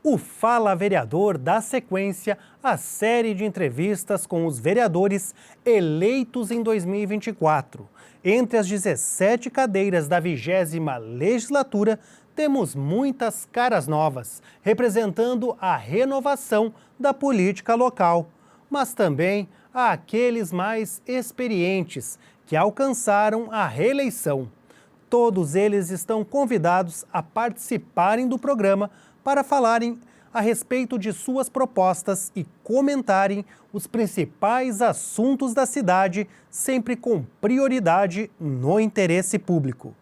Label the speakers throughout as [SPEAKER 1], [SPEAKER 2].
[SPEAKER 1] O Fala Vereador dá sequência à série de entrevistas com os vereadores eleitos em 2024. Entre as 17 cadeiras da 20ª legislatura, temos muitas caras novas, representando a renovação da política local, mas também há aqueles mais experientes que alcançaram a reeleição. Todos eles estão convidados a participarem do programa para falarem a respeito de suas propostas e comentarem os principais assuntos da cidade, sempre com prioridade no interesse público.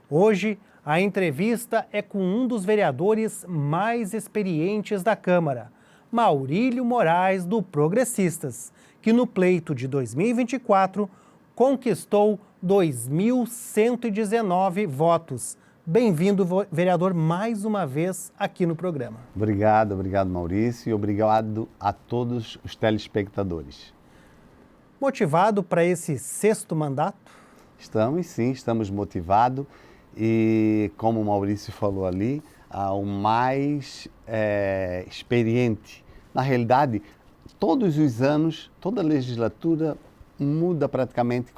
[SPEAKER 1] Hoje, a entrevista é com um dos vereadores mais experientes da Câmara, Maurílio Moraes, do Progressistas, que no pleito de 2024 conquistou 2.119 votos. Bem-vindo, vereador, mais uma vez aqui no programa.
[SPEAKER 2] Obrigado Maurício, e obrigado a todos os telespectadores.
[SPEAKER 1] Motivado para esse 6º mandato?
[SPEAKER 2] Estamos motivados e, como o Maurício falou ali, o mais experiente. Na realidade, todos os anos, toda legislatura muda praticamente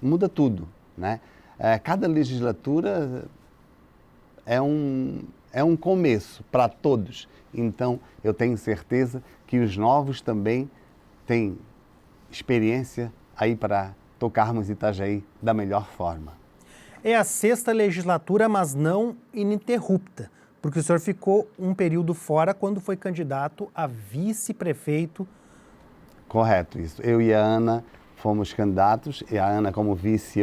[SPEAKER 2] muda tudo, né? Cada legislatura é um começo para todos. Então, eu tenho certeza que os novos também têm experiência aí para tocarmos Itajaí da melhor forma.
[SPEAKER 1] É a 6ª legislatura, mas não ininterrupta, porque o senhor ficou um período fora quando foi candidato a vice-prefeito.
[SPEAKER 2] Correto, isso. Eu e a Ana fomos candidatos, e a Ana como vice,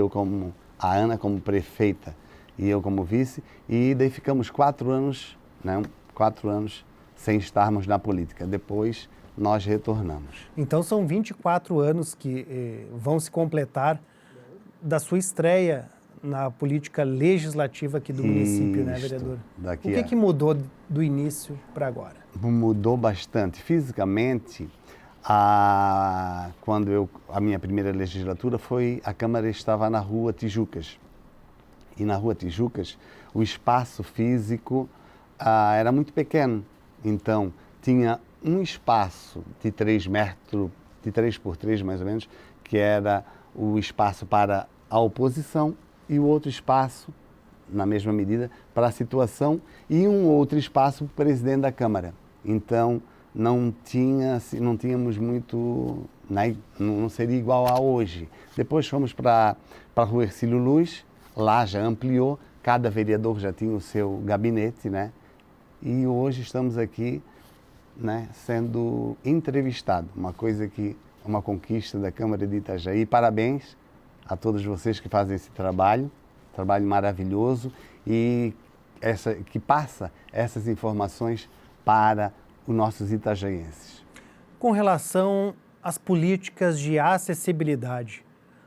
[SPEAKER 2] a Ana como prefeita e eu como vice, e daí ficamos 4 anos, né, 4 anos sem estarmos na política. Depois nós retornamos.
[SPEAKER 1] Então são 24 anos que vão se completar da sua estreia na política legislativa aqui do município, né, vereador? O que mudou do início para agora?
[SPEAKER 2] Mudou bastante. Fisicamente, quando a minha primeira legislatura a Câmara estava na Rua Tijucas. E na Rua Tijucas, o espaço físico era muito pequeno. Então, tinha um espaço de 3 metros, de 3 por 3 mais ou menos, que era o espaço para a oposição, e o outro espaço, na mesma medida, para a situação, e um outro espaço para o presidente da Câmara. Então, não tínhamos muito, né? Não seria igual a hoje. Depois fomos para a Rua Hercílio Luz, lá já ampliou, cada vereador já tinha o seu gabinete, né? E hoje estamos aqui, né, sendo entrevistado, uma conquista da Câmara de Itajaí. Parabéns a todos vocês que fazem esse trabalho maravilhoso e que passa essas informações para os nossos itajaienses.
[SPEAKER 1] Com relação às políticas de acessibilidade,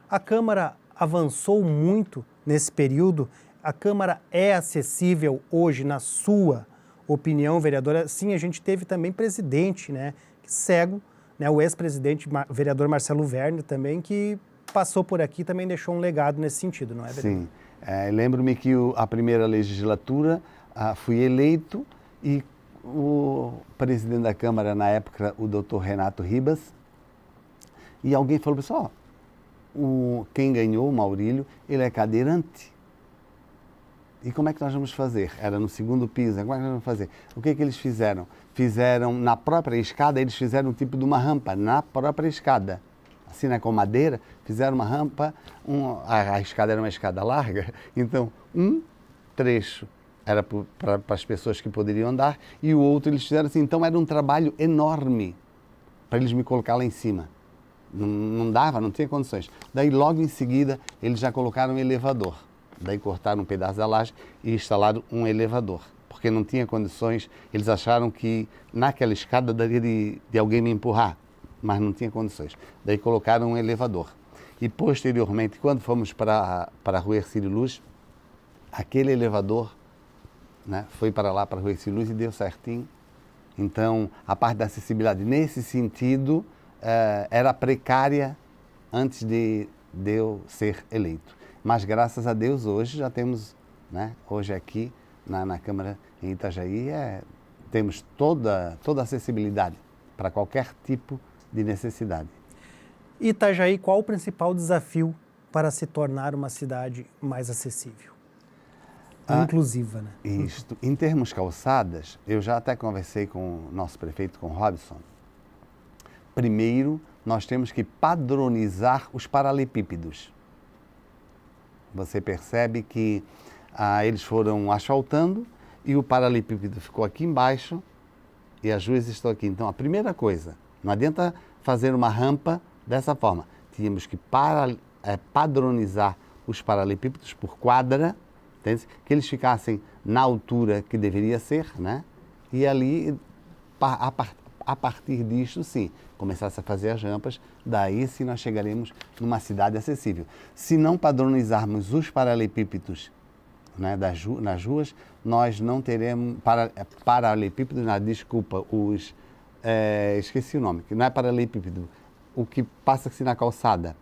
[SPEAKER 1] a Câmara avançou muito nesse período. A Câmara é acessível hoje, na sua opinião, vereadora? Sim, a gente teve também presidente, né, cego, né, o ex-presidente, vereador Marcelo Werner também, que passou por aqui, também deixou um legado nesse sentido, não é, vereador?
[SPEAKER 2] Sim. Lembro-me que a primeira legislatura fui eleito e o presidente da Câmara, na época, o doutor Renato Ribas, e alguém falou, pessoal, quem ganhou, o Maurílio, ele é cadeirante. E como é que nós vamos fazer? Era no 2º piso, como é que nós vamos fazer? O que eles fizeram? Fizeram na própria escada, eles fizeram um tipo de uma rampa na própria escada. Assim, né, com madeira, fizeram uma rampa, a escada era uma escada larga, então um trecho era para as pessoas que poderiam andar e o outro eles fizeram assim. Então era um trabalho enorme para eles me colocar lá em cima. Não dava, não tinha condições. Daí logo em seguida eles já colocaram um elevador. Daí cortaram um pedaço da laje e instalaram um elevador, porque não tinha condições. Eles acharam que naquela escada daria de alguém me empurrar, mas não tinha condições. Daí colocaram um elevador. E posteriormente, quando fomos para a Rua Hercílio Luz, aquele elevador, né, foi para lá, para a Rua Hercílio Luz, e deu certinho. Então, a parte da acessibilidade, nesse sentido, era precária antes de eu ser eleito. Mas, graças a Deus, hoje já temos, né, hoje aqui na Câmara em Itajaí, temos toda a acessibilidade para qualquer tipo de necessidade.
[SPEAKER 1] Itajaí, qual o principal desafio para se tornar uma cidade mais acessível? Inclusiva, né?
[SPEAKER 2] Isto. Em termos calçadas, eu já até conversei com o nosso prefeito, com o Robson. Primeiro, nós temos que padronizar os paralelepípedos. Você percebe que eles foram asfaltando e o paralelepípedo ficou aqui embaixo e as ruas estão aqui. Então, a primeira coisa, não adianta fazer uma rampa dessa forma. Tínhamos que padronizar os paralelepípedos por quadra, entende? Que eles ficassem na altura que deveria ser, né? E ali, a partir disto, sim, começasse a fazer as rampas, daí sim nós chegaremos numa cidade acessível. Se não padronizarmos os paralelepípedos, né, nas ruas, nós não teremos paralelepípedos, desculpa, esqueci o nome, que não é paralelepípedo, o que passa-se na calçada.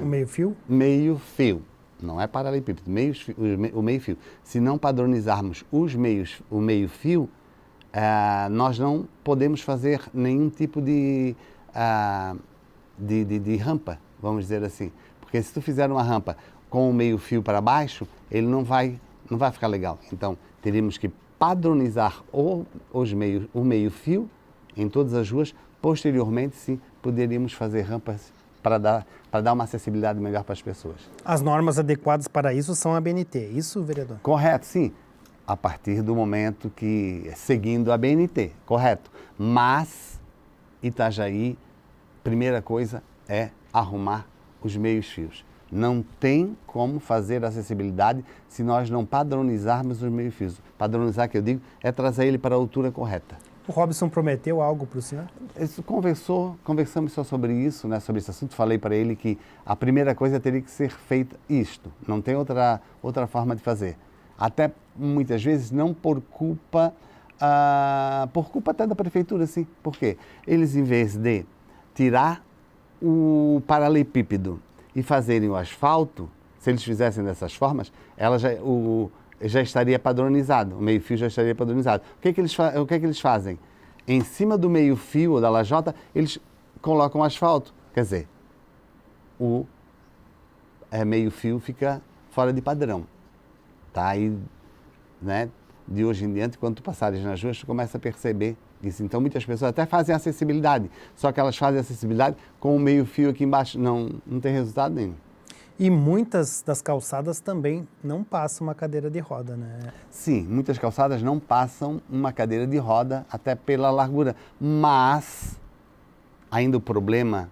[SPEAKER 1] O meio-fio?
[SPEAKER 2] Meio-fio, não é paralelepípedo, o meio-fio. Se não padronizarmos o meio-fio, nós não podemos fazer nenhum tipo de rampa, vamos dizer assim. Porque se tu fizer uma rampa com o meio-fio para baixo, ele não vai ficar legal. Então, teríamos que padronizar o meio-fio em todas as ruas. Posteriormente, sim, poderíamos fazer rampas para dar uma acessibilidade melhor para as pessoas.
[SPEAKER 1] As normas adequadas para isso são a BNT, isso, vereador?
[SPEAKER 2] Correto, sim. A partir do momento que, seguindo a BNT, correto. Mas, Itajaí, primeira coisa é arrumar os meios-fios. Não tem como fazer acessibilidade se nós não padronizarmos os meios-fios. Padronizar, que eu digo, é trazer ele para a altura correta.
[SPEAKER 1] O Robson prometeu algo para o senhor?
[SPEAKER 2] Conversamos só sobre isso, né, sobre esse assunto. Falei para ele que a primeira coisa teria que ser feita isto. Não tem outra forma de fazer. Até muitas vezes não por culpa até da prefeitura, sim. Por quê? Eles, em vez de tirar o paralelepípedo e fazerem o asfalto, se eles fizessem dessas formas, já estaria padronizado, o meio-fio já estaria padronizado. O que é que eles fazem? Em cima do meio-fio ou da lajota, eles colocam asfalto. Quer dizer, o meio-fio fica fora de padrão. Tá aí, né? De hoje em diante, quando tu passares nas ruas, tu começa a perceber isso. Então, muitas pessoas até fazem acessibilidade, só que elas fazem acessibilidade com o meio-fio aqui embaixo. Não tem resultado nenhum.
[SPEAKER 1] E muitas das calçadas também não passam uma cadeira de roda, né?
[SPEAKER 2] Sim, muitas calçadas não passam uma cadeira de roda, até pela largura. Mas, ainda o problema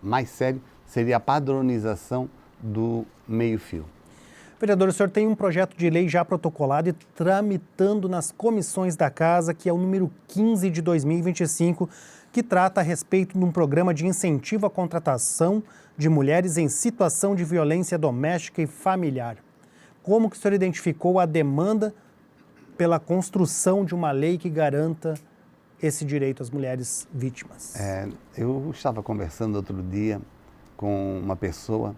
[SPEAKER 2] mais sério seria a padronização do meio-fio.
[SPEAKER 1] Vereador, o senhor tem um projeto de lei já protocolado e tramitando nas comissões da Casa, que é o número 15 de 2025, que trata a respeito de um programa de incentivo à contratação de mulheres em situação de violência doméstica e familiar. Como que o senhor identificou a demanda pela construção de uma lei que garanta esse direito às mulheres vítimas?
[SPEAKER 2] Eu estava conversando outro dia com uma pessoa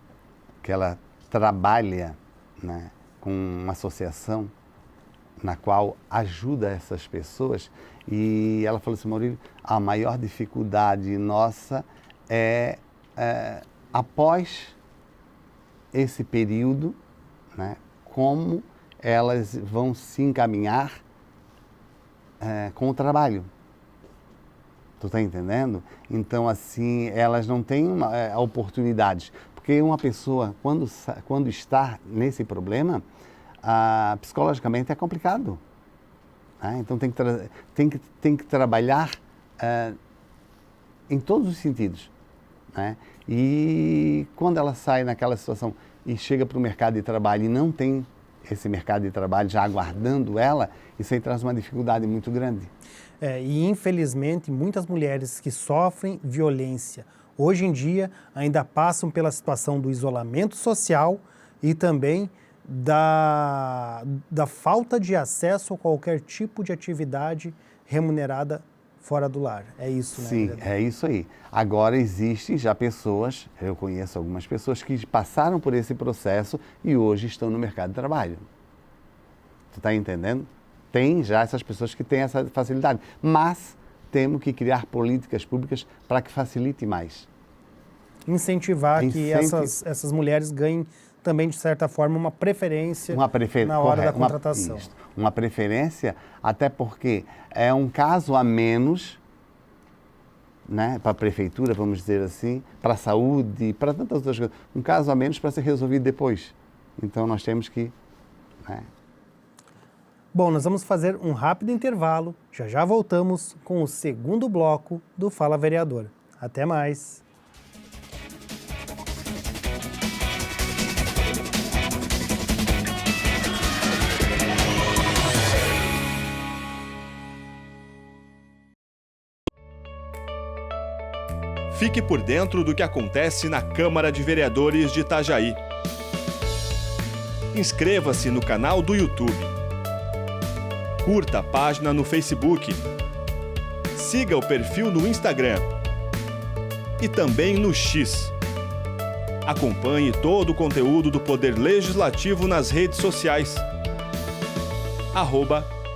[SPEAKER 2] que ela trabalha, né, com uma associação na qual ajuda essas pessoas, e ela falou assim: Maurílio, a maior dificuldade nossa é após esse período, né, como elas vão se encaminhar com o trabalho. Tu está entendendo? Então, assim, elas não têm oportunidades. Porque uma pessoa, quando está nesse problema, psicologicamente é complicado. Né? Então, tem que trabalhar em todos os sentidos. Né? E quando ela sai naquela situação e chega para o mercado de trabalho e não tem esse mercado de trabalho já aguardando ela, isso aí traz uma dificuldade muito grande.
[SPEAKER 1] E infelizmente muitas mulheres que sofrem violência hoje em dia ainda passam pela situação do isolamento social e também da falta de acesso a qualquer tipo de atividade remunerada fora do lar. É isso, né?
[SPEAKER 2] Sim, é isso aí. Agora existem já pessoas, eu conheço algumas pessoas que passaram por esse processo e hoje estão no mercado de trabalho. Tu está entendendo? tem já essas pessoas que têm essa facilidade, mas temos que criar políticas públicas para que facilite mais.
[SPEAKER 1] Incentivar que essas mulheres ganhem também, de certa forma, uma preferência na hora da contratação.
[SPEAKER 2] Uma preferência, até porque é um caso a menos, né, para a prefeitura, vamos dizer assim, para a saúde, para tantas outras coisas. Um caso a menos para ser resolvido depois. Então, nós temos que... né?
[SPEAKER 1] Bom, nós vamos fazer um rápido intervalo. Já já voltamos com o segundo bloco do Fala Vereador. Até mais!
[SPEAKER 3] Fique por dentro do que acontece na Câmara de Vereadores de Itajaí. Inscreva-se no canal do YouTube. Curta a página no Facebook. Siga o perfil no Instagram. E também no X. Acompanhe todo o conteúdo do Poder Legislativo nas redes sociais.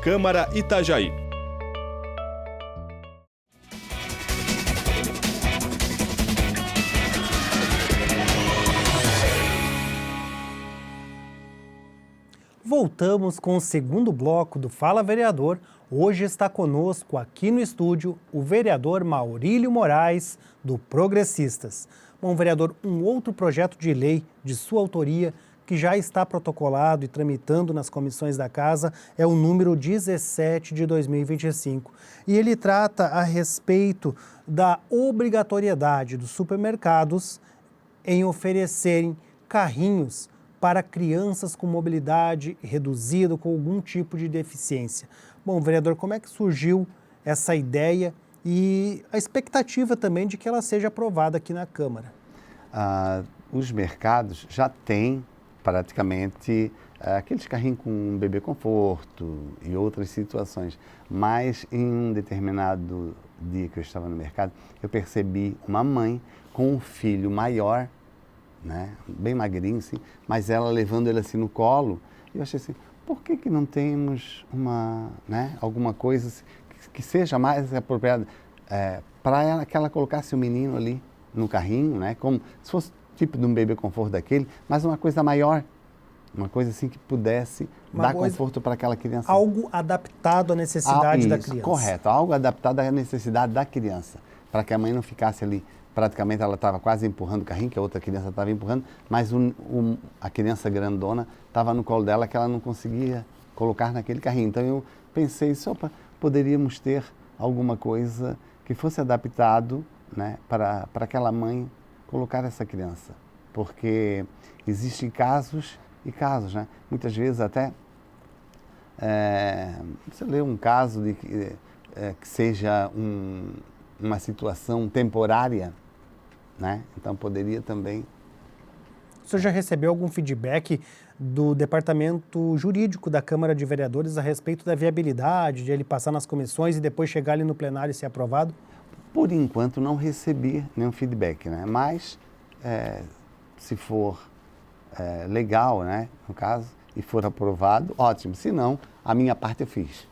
[SPEAKER 3] @Câmara Itajaí.
[SPEAKER 1] Voltamos com o segundo bloco do Fala Vereador. Hoje está conosco aqui no estúdio o vereador Maurílio Moraes, do Progressistas. Bom, vereador, um outro projeto de lei de sua autoria que já está protocolado e tramitando nas comissões da Casa é o número 17 de 2025. E ele trata a respeito da obrigatoriedade dos supermercados em oferecerem carrinhos para crianças com mobilidade reduzida ou com algum tipo de deficiência. Bom, vereador, como é que surgiu essa ideia e a expectativa também de que ela seja aprovada aqui na Câmara?
[SPEAKER 2] Os mercados já têm praticamente aqueles carrinhos com bebê conforto e outras situações, mas em um determinado dia que eu estava no mercado, eu percebi uma mãe com um filho maior, né, bem magrinho, assim, mas ela levando ele assim no colo, e eu achei assim, por que não temos alguma coisa assim, que seja mais apropriada para ela, que ela colocasse o menino ali no carrinho, né, como se fosse tipo de um bebê conforto daquele, mas uma coisa maior, uma coisa assim que pudesse dar conforto para aquela criança.
[SPEAKER 1] Algo adaptado à necessidade da criança.
[SPEAKER 2] Correto, algo adaptado à necessidade da criança, para que a mãe não ficasse ali. Praticamente ela estava quase empurrando o carrinho, que a outra criança estava empurrando, mas a criança grandona estava no colo dela que ela não conseguia colocar naquele carrinho. Então eu pensei, poderíamos ter alguma coisa que fosse adaptado, né, para aquela mãe colocar essa criança. Porque existem casos e casos, né? Muitas vezes até você lê um caso de que seja uma situação temporária, né? Então poderia também...
[SPEAKER 1] O senhor já recebeu algum feedback do Departamento Jurídico da Câmara de Vereadores a respeito da viabilidade de ele passar nas comissões e depois chegar ali no plenário e ser aprovado?
[SPEAKER 2] Por enquanto não recebi nenhum feedback, né? Mas se for legal, né, no caso, e for aprovado, ótimo. Se não, a minha parte eu fiz.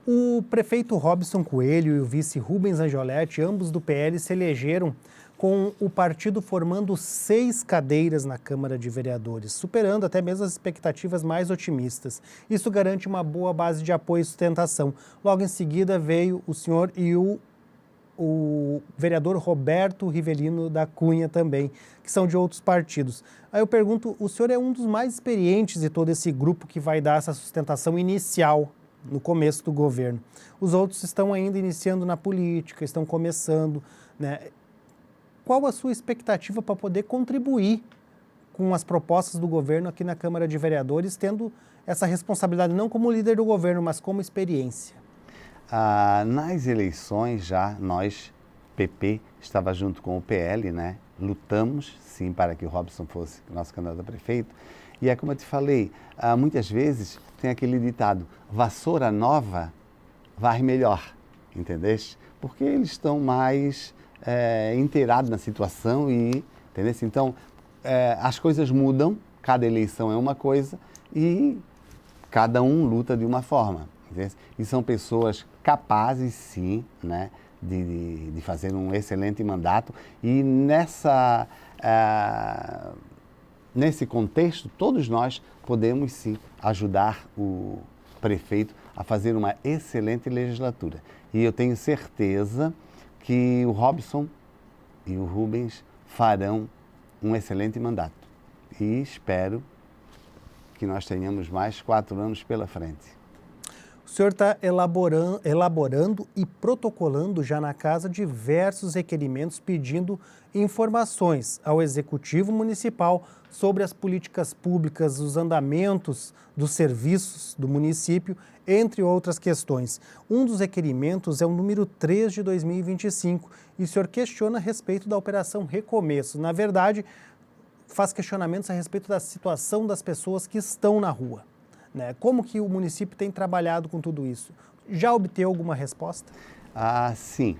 [SPEAKER 1] O prefeito Robson Coelho e o vice Rubens Angioletti, ambos do PL, se elegeram com o partido formando 6 cadeiras na Câmara de Vereadores, superando até mesmo as expectativas mais otimistas. Isso garante uma boa base de apoio e sustentação. Logo em seguida veio o senhor e o vereador Roberto Rivelino da Cunha também, que são de outros partidos. Aí eu pergunto, o senhor é um dos mais experientes de todo esse grupo que vai dar essa sustentação inicial no começo do governo. Os outros estão ainda iniciando na política, estão começando, né? Qual a sua expectativa para poder contribuir com as propostas do governo aqui na Câmara de Vereadores, tendo essa responsabilidade não como líder do governo, mas como experiência?
[SPEAKER 2] Nas eleições já, nós, PP, estava junto com o PL, né? Lutamos, sim, para que o Robson fosse nosso candidato a prefeito. E é como eu te falei, muitas vezes tem aquele ditado, vassoura nova varre melhor, entendeste? Porque eles estão mais inteirados na situação e, entendeste? Então, as coisas mudam, cada eleição é uma coisa e cada um luta de uma forma. Entende? E são pessoas capazes, sim, né, de fazer um excelente mandato. E nesse contexto, todos nós podemos, sim, ajudar o prefeito a fazer uma excelente legislatura. E eu tenho certeza que o Robson e o Rubens farão um excelente mandato. E espero que nós tenhamos mais 4 anos pela frente.
[SPEAKER 1] O senhor está elaborando e protocolando já na casa diversos requerimentos pedindo informações ao Executivo Municipal sobre as políticas públicas, os andamentos dos serviços do município, entre outras questões. Um dos requerimentos é o número 3 de 2025 e o senhor questiona a respeito da Operação Recomeço. Na verdade, faz questionamentos a respeito da situação das pessoas que estão na rua. Né? Como que o município tem trabalhado com tudo isso? Já obteve alguma resposta?
[SPEAKER 2] Sim.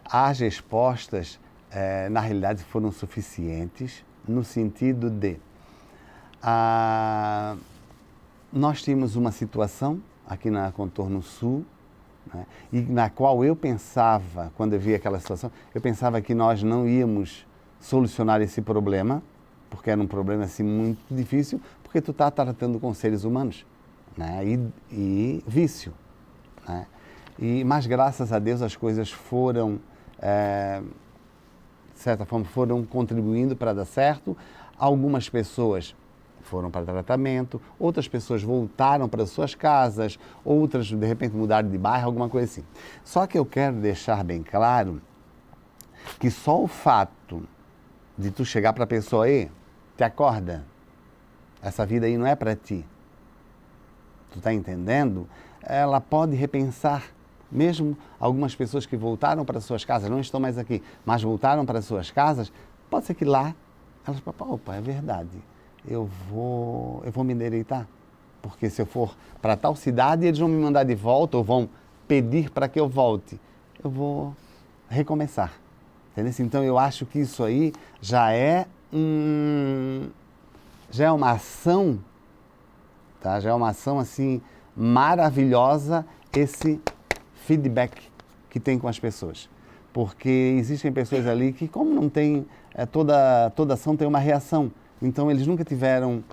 [SPEAKER 2] As respostas, na realidade, foram suficientes no sentido de nós tínhamos uma situação aqui na Contorno Sul, né, e na qual eu pensava, quando eu vi aquela situação, eu pensava que nós não íamos solucionar esse problema, porque era um problema assim, muito difícil, porque tu está tratando com seres humanos, né, e vício. Né? Mas graças a Deus as coisas foram, de certa forma, foram contribuindo para dar certo. Algumas pessoas foram para tratamento, outras pessoas voltaram para suas casas, outras de repente mudaram de bairro, alguma coisa assim. Só que eu quero deixar bem claro que só o fato de tu chegar para a pessoa aí, te acorda, essa vida aí não é para ti. Tu está entendendo? Ela pode repensar. Mesmo algumas pessoas que voltaram para suas casas, não estão mais aqui, mas voltaram para suas casas, pode ser que lá elas falam, opa, é verdade, eu vou me endireitar. Porque se eu for para tal cidade, eles vão me mandar de volta ou vão pedir para que eu volte. Eu vou recomeçar. Entendeu? Então eu acho que isso aí já é uma ação, tá? Já é uma ação assim maravilhosa, esse feedback que tem com as pessoas. Porque existem pessoas ali que, como não tem, toda ação tem uma reação. Então eles nunca tiveram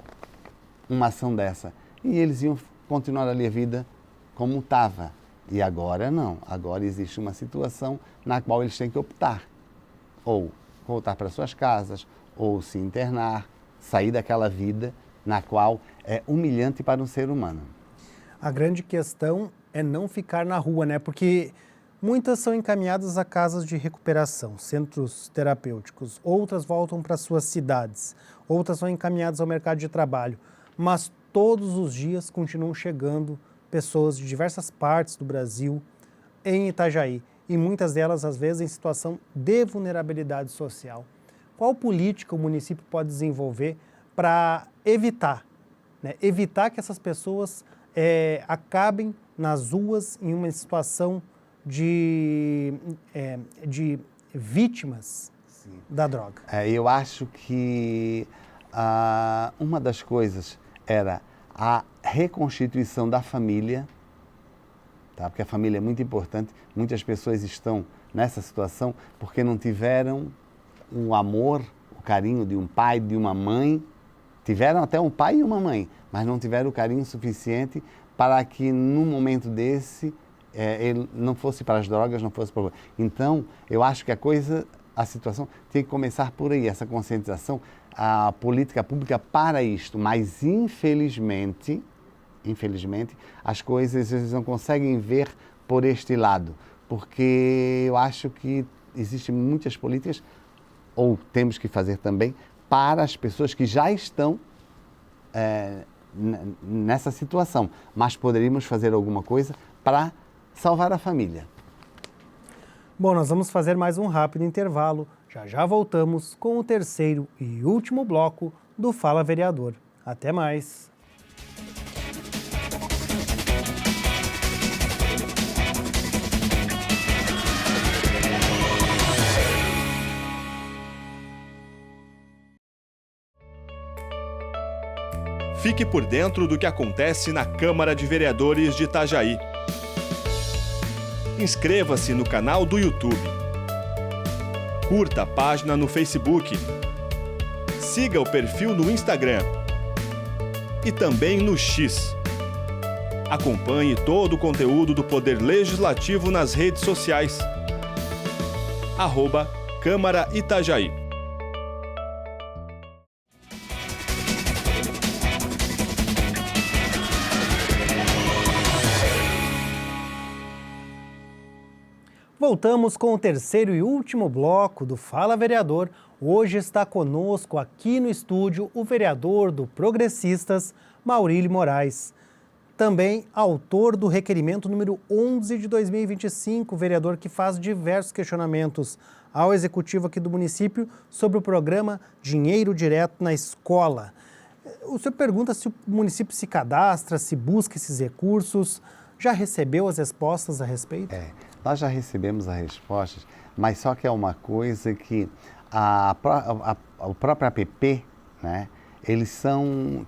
[SPEAKER 2] uma ação dessa. E eles iam continuar ali a vida como estava. E agora não. Agora existe uma situação na qual eles têm que optar. Ou voltar para suas casas, ou se internar, sair daquela vida na qual é humilhante para um ser humano.
[SPEAKER 1] A grande questão é não ficar na rua, né? Porque muitas são encaminhadas a casas de recuperação, centros terapêuticos, outras voltam para suas cidades, outras são encaminhadas ao mercado de trabalho, mas todos os dias continuam chegando pessoas de diversas partes do Brasil em Itajaí, e muitas delas, às vezes, em situação de vulnerabilidade social. Qual política o município pode desenvolver para evitar que essas pessoas acabem nas ruas em uma situação de vítimas da droga?
[SPEAKER 2] Eu acho que uma das coisas era a reconstituição da família, tá? Porque a família é muito importante. Muitas pessoas estão nessa situação porque não tiveram o amor, o carinho de um pai, de uma mãe. Tiveram até um pai e uma mãe, mas não tiveram o carinho suficiente para que num momento desse ele não fosse para as drogas, não fosse para... Então, eu acho que a situação tem que começar por aí, essa conscientização, a política pública para isto. Mas, infelizmente, as coisas eles não conseguem ver por este lado, porque eu acho que existem muitas políticas, ou temos que fazer também, para as pessoas que já estão nessa situação, mas poderíamos fazer alguma coisa para salvar a família.
[SPEAKER 1] Bom, nós vamos fazer mais um rápido intervalo. Já voltamos com o terceiro e último bloco do Fala Vereador. Até mais!
[SPEAKER 3] Fique por dentro do que acontece na Câmara de Vereadores de Itajaí. Inscreva-se no canal do YouTube. Curta a página no Facebook. Siga o perfil no Instagram. E também no X. Acompanhe todo o conteúdo do Poder Legislativo nas redes sociais. @Câmara Itajaí.
[SPEAKER 1] Voltamos com o terceiro e último bloco do Fala Vereador. Hoje está conosco aqui no estúdio o vereador do Progressistas, Maurílio Moraes. Também autor do requerimento número 11 de 2025, vereador que faz diversos questionamentos ao executivo aqui do município sobre o programa Dinheiro Direto na Escola. O senhor pergunta se o município se cadastra, se busca esses recursos. Já recebeu as respostas a respeito?
[SPEAKER 2] Nós já recebemos as respostas, mas só que é uma coisa que o próprio APP, né, eles são,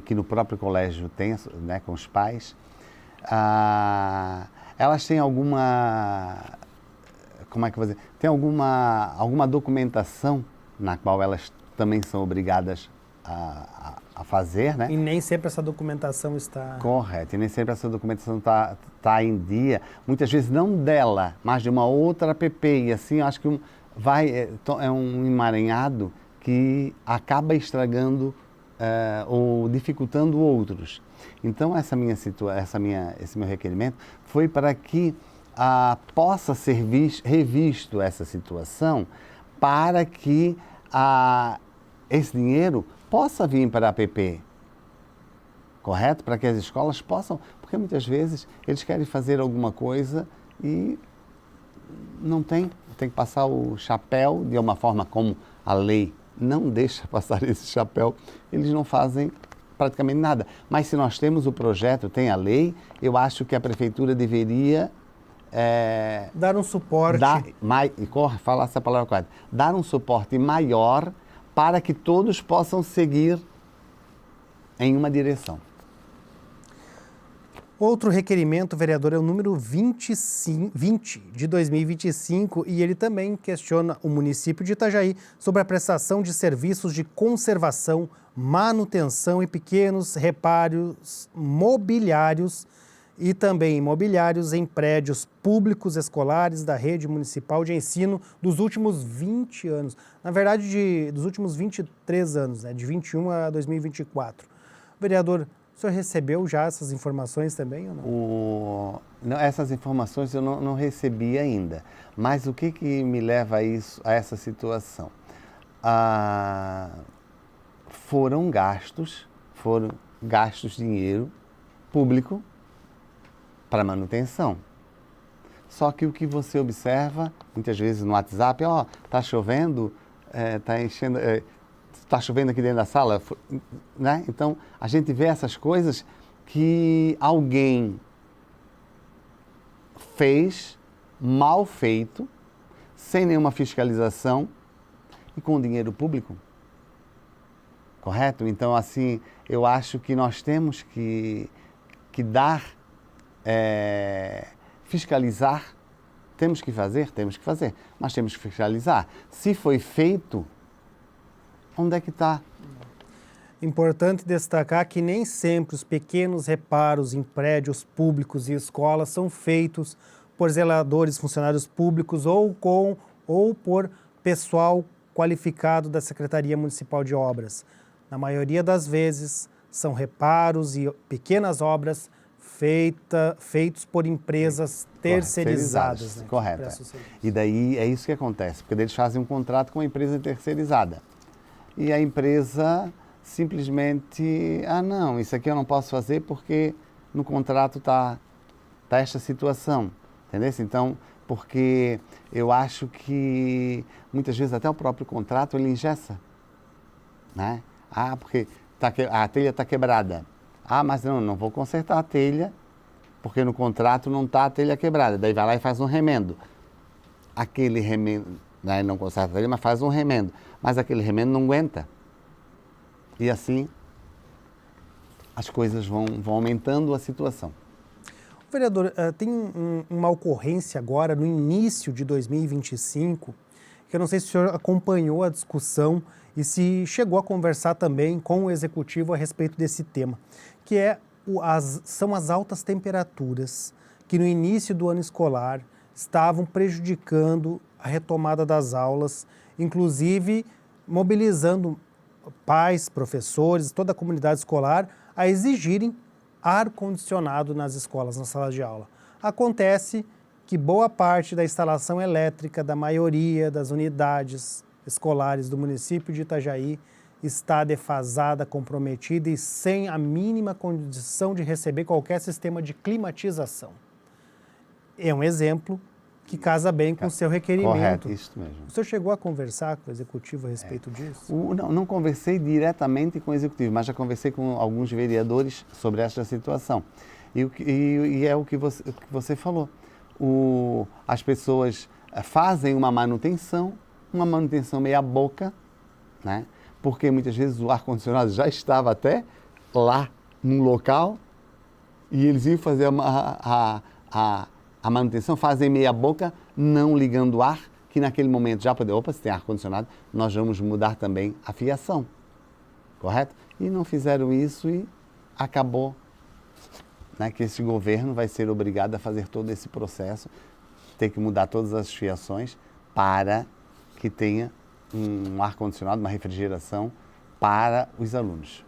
[SPEAKER 2] que no próprio colégio tem, né, com os pais, elas têm alguma, como é que eu vou dizer, tem alguma documentação na qual elas também são obrigadas a fazer, né?
[SPEAKER 1] E nem sempre essa documentação está...
[SPEAKER 2] Correto, e nem sempre essa documentação está em dia. Muitas vezes não dela, mas de uma outra APP. E assim, eu acho que é um emaranhado que acaba estragando ou dificultando outros. Então, esse meu requerimento foi para que possa ser revisto essa situação, para que esse dinheiro possa vir para a APP, correto? Para que as escolas possam, porque muitas vezes eles querem fazer alguma coisa e não tem que passar o chapéu de uma forma como a lei não deixa passar esse chapéu, eles não fazem praticamente nada. Mas se nós temos o projeto, tem a lei, eu acho que a prefeitura deveria...
[SPEAKER 1] dar um suporte.
[SPEAKER 2] Falar essa palavra correta. Dar um suporte maior para que todos possam seguir em uma direção.
[SPEAKER 1] Outro requerimento, vereador, é o número 20 de 2025 e ele também questiona o município de Itajaí sobre a prestação de serviços de conservação, manutenção e pequenos reparos mobiliários e também imobiliários em prédios públicos escolares da rede municipal de ensino dos últimos 20 anos. Na verdade, dos últimos 23 anos, né, de 21 a 2024. Vereador, o senhor recebeu já essas informações também ou não?
[SPEAKER 2] Não, essas informações eu não recebi ainda. Mas o que me leva a essa situação? Foram gastos dinheiro público para manutenção. Só que o que você observa, muitas vezes no WhatsApp, tá chovendo, tá chovendo aqui dentro da sala, né? Então, a gente vê essas coisas que alguém fez, mal feito, sem nenhuma fiscalização e com dinheiro público. Correto? Então, assim, eu acho que nós temos que dar... fiscalizar, temos que fazer, mas temos que fiscalizar. Se foi feito, onde é que está?
[SPEAKER 1] Importante destacar que nem sempre os pequenos reparos em prédios públicos e escolas são feitos por zeladores, funcionários públicos ou por pessoal qualificado da Secretaria Municipal de Obras. Na maioria das vezes, são reparos e pequenas obras feitos por empresas terceirizadas. Né?
[SPEAKER 2] Correto. E daí é isso que acontece, porque eles fazem um contrato com uma empresa terceirizada. E a empresa simplesmente, não, isso aqui eu não posso fazer porque no contrato tá esta situação, entendeu? Então, porque eu acho que muitas vezes até o próprio contrato ele engessa, né? Porque a telha está quebrada. Mas não vou consertar a telha, porque no contrato não está a telha quebrada. Daí vai lá e faz um remendo. Aquele remendo, né, não conserta a telha, mas faz um remendo. Mas aquele remendo não aguenta. E assim as coisas vão aumentando a situação.
[SPEAKER 1] Vereador, tem uma ocorrência agora no início de 2025, que eu não sei se o senhor acompanhou a discussão e se chegou a conversar também com o Executivo a respeito desse tema, que são as altas temperaturas que no início do ano escolar estavam prejudicando a retomada das aulas, inclusive mobilizando pais, professores, toda a comunidade escolar a exigirem ar-condicionado nas escolas, nas salas de aula. Acontece que boa parte da instalação elétrica da maioria das unidades escolares do município de Itajaí está defasada, comprometida e sem a mínima condição de receber qualquer sistema de climatização. É um exemplo que casa bem com o seu requerimento.
[SPEAKER 2] Correto, isso mesmo.
[SPEAKER 1] O senhor chegou a conversar com o Executivo a respeito disso?
[SPEAKER 2] Não conversei diretamente com o Executivo, mas já conversei com alguns vereadores sobre esta situação. E é o que você falou. As pessoas fazem uma manutenção meia boca, né? Porque muitas vezes o ar-condicionado já estava até lá no local e eles iam fazer a manutenção, fazem meia boca, não ligando o ar, que naquele momento já poder, se tem ar-condicionado, nós vamos mudar também a fiação, correto? E não fizeram isso e acabou, né, que esse governo vai ser obrigado a fazer todo esse processo, ter que mudar todas as fiações para que tenha um ar-condicionado, uma refrigeração para os alunos.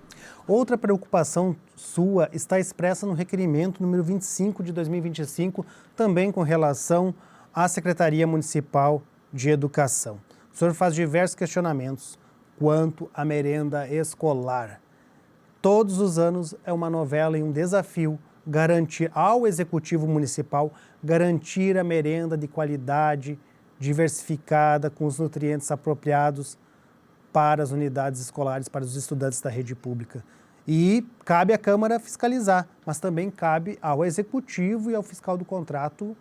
[SPEAKER 1] Outra preocupação sua está expressa no requerimento número 25 de 2025, também com relação à Secretaria Municipal de Educação. O senhor faz diversos questionamentos quanto à merenda escolar. Todos os anos é uma novela e um desafio garantir ao Executivo Municipal garantir a merenda de qualidade, diversificada, com os nutrientes apropriados para as unidades escolares, para os estudantes da rede pública. E cabe à Câmara fiscalizar, mas também cabe ao Executivo e ao fiscal do contrato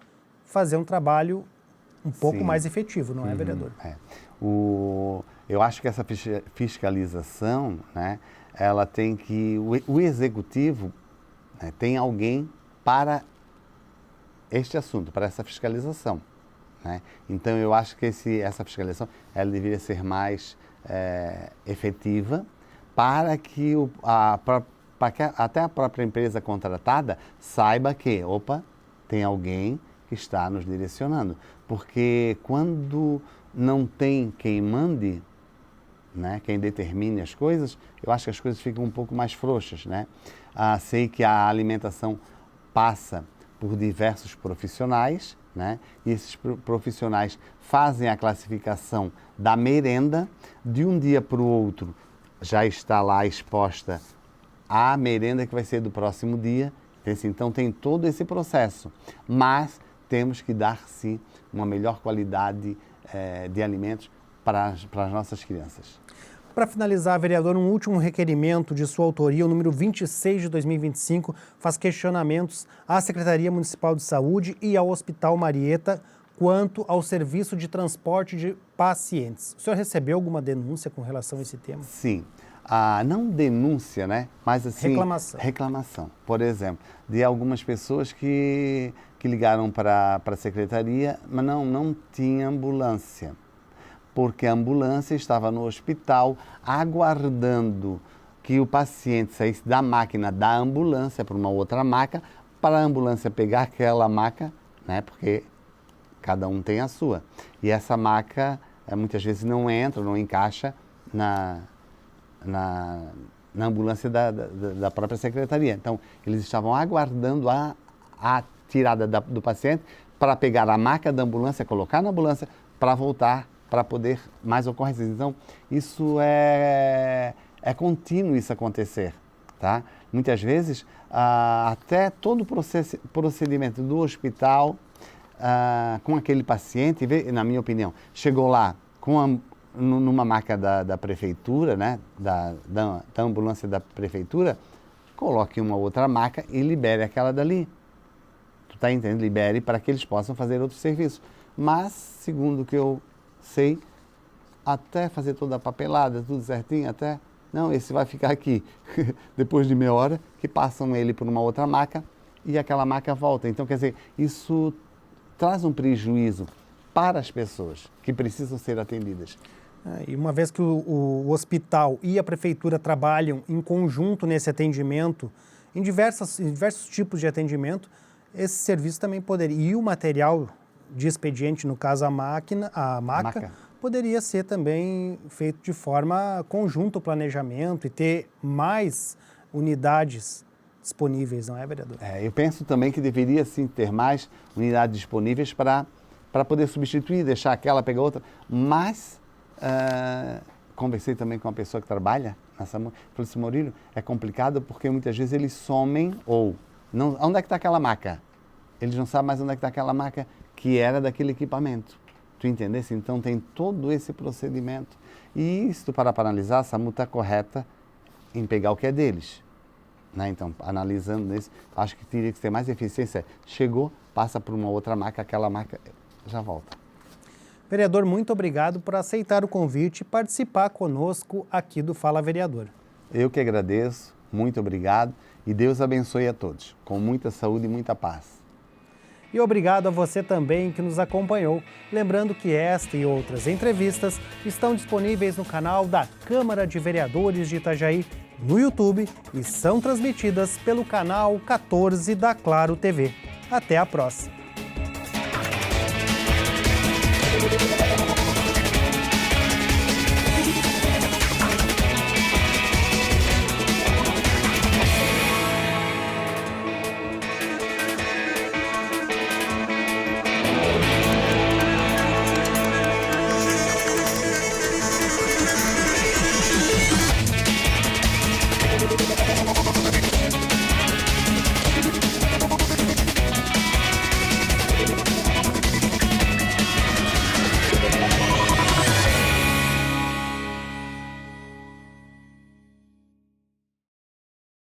[SPEAKER 1] fazer um trabalho um pouco mais efetivo, não é, vereador?
[SPEAKER 2] Eu acho que essa fiscalização, né, ela tem que... O Executivo, né, tem alguém para este assunto, para essa fiscalização, né? Então, eu acho que essa fiscalização ela deveria ser mais efetiva para que, até a própria empresa contratada saiba que, tem alguém que está nos direcionando. Porque quando não tem quem mande, né, quem determine as coisas, eu acho que as coisas ficam um pouco mais frouxas, né? Sei que a alimentação passa por diversos profissionais, né? E esses profissionais fazem a classificação da merenda, de um dia para o outro já está lá exposta a merenda que vai ser do próximo dia, então tem todo esse processo, mas temos que dar sim uma melhor qualidade de alimentos para as nossas crianças.
[SPEAKER 1] Para finalizar, vereador, um último requerimento de sua autoria, o número 26 de 2025, faz questionamentos à Secretaria Municipal de Saúde e ao Hospital Marieta quanto ao serviço de transporte de pacientes. O senhor recebeu alguma denúncia com relação a esse tema?
[SPEAKER 2] Sim. Não denúncia, né? Mas assim... Reclamação. Por exemplo, de algumas pessoas que ligaram para a secretaria, mas não tinha ambulância. Porque a ambulância estava no hospital aguardando que o paciente saísse da máquina da ambulância para uma outra maca, para a ambulância pegar aquela maca, né, porque cada um tem a sua. E essa maca muitas vezes não entra, não encaixa na ambulância da própria secretaria. Então, eles estavam aguardando a tirada do paciente para pegar a maca da ambulância, colocar na ambulância para voltar para poder mais ocorrências. Então, isso é contínuo isso acontecer, tá? Muitas vezes, até todo o procedimento do hospital com aquele paciente, na minha opinião, chegou lá numa maca da prefeitura, né, da ambulância da prefeitura, coloque uma outra maca e libere aquela dali. Tu tá entendendo? Libere para que eles possam fazer outros serviços. Mas, segundo o que eu sei, até fazer toda a papelada, tudo certinho, até Não, esse vai ficar aqui. Depois de meia hora, que passam ele por uma outra maca e aquela maca volta. Então, quer dizer, isso traz um prejuízo para as pessoas que precisam ser atendidas.
[SPEAKER 1] E uma vez que o hospital e a prefeitura trabalham em conjunto nesse atendimento, em diversos tipos de atendimento, esse serviço também poderia, e o material de expediente, no caso a maca, poderia ser também feito de forma conjunta o planejamento e ter mais unidades disponíveis, não é, vereador?
[SPEAKER 2] Eu penso também que deveria sim ter mais unidades disponíveis para poder substituir, deixar aquela, pegar outra, mas conversei também com uma pessoa que trabalha na SAMU, falei assim, Maurílio, é complicado porque muitas vezes eles somem ou, não, onde é que está aquela maca? Eles não sabem mais onde é que está aquela maca que era daquele equipamento. Tu entendesse? Então tem todo esse procedimento. E se tu parar para analisar, a SAMU está correta em pegar o que é deles. Né? Então, analisando isso, acho que teria que ter mais eficiência. Chegou, passa por uma outra maca, aquela maca já volta.
[SPEAKER 1] Vereador, muito obrigado por aceitar o convite e participar conosco aqui do Fala Vereador.
[SPEAKER 2] Eu que agradeço, muito obrigado e Deus abençoe a todos, com muita saúde e muita paz.
[SPEAKER 1] E obrigado a você também que nos acompanhou. Lembrando que esta e outras entrevistas estão disponíveis no canal da Câmara de Vereadores de Itajaí no YouTube e são transmitidas pelo canal 14 da Claro TV. Até a próxima!